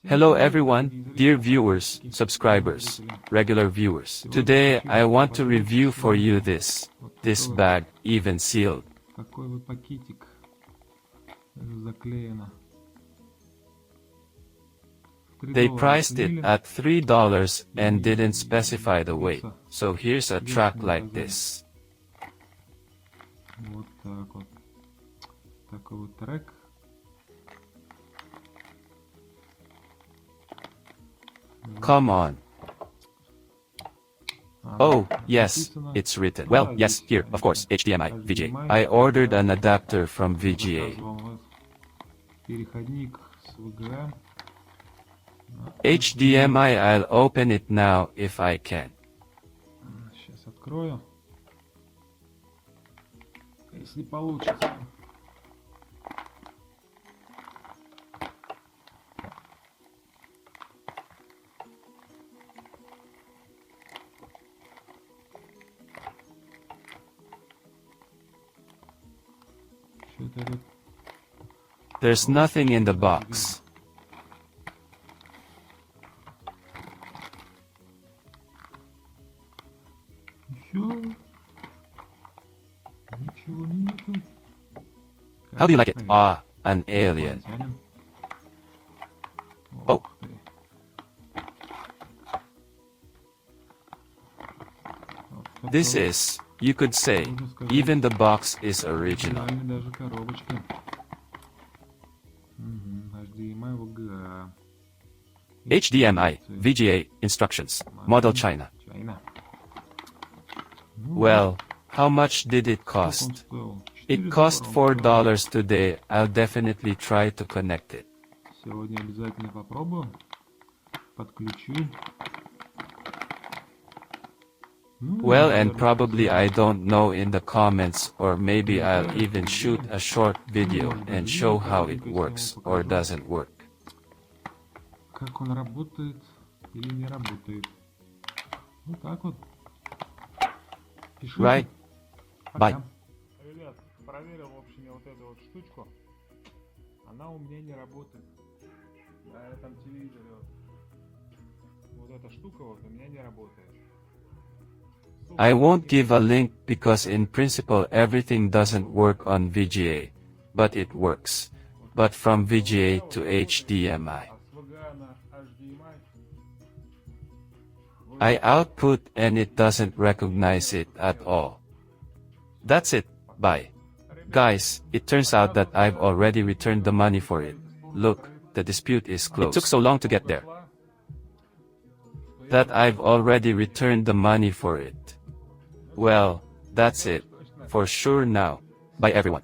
Hello everyone, dear viewers, subscribers, regular viewers. Today I want to review for you this bag, even sealed. Такой вот пакетик заклеено. They priced it at $3 and didn't specify the weight. So here's a track like this. Вот так вот. Такой вот трек. Come on. Oh, yes, it's written. Well, yes, here, of course, HDMI, VGA. I ordered an adapter from VGA. Переходник с VGA. HDMI, I'll open it now if I can. Сейчас открою. Если получится. There's nothing in the box. How do you like it? Ah, an alien. Oh. This is, you could say, even the box is original. HDMI, VGA, instructions, model China. Well, how much did it cost? It cost $4 today. I'll definitely try to connect it. Сегодня обязательно попробую. Подключу. Well, and probably I don't know in the comments, or maybe I'll even shoot a short video and show how it works or doesn't work. Как он работает или не работает. Вот так вот. Right. Bye. Ребят, проверил, в общем, я вот эту вот штучку. Она у меня не работает. На этом телевизоре вот эта штука вот у меня не работает. I won't give a link because in principle everything doesn't work on VGA, but it works. But from VGA to HDMI. I output and it doesn't recognize it at all. That's it, bye. Guys, it turns out that I've already returned the money for it. Look, the dispute is closed. It took so long to get there that I've already returned the money for it. Well, that's it, for sure now. Bye everyone.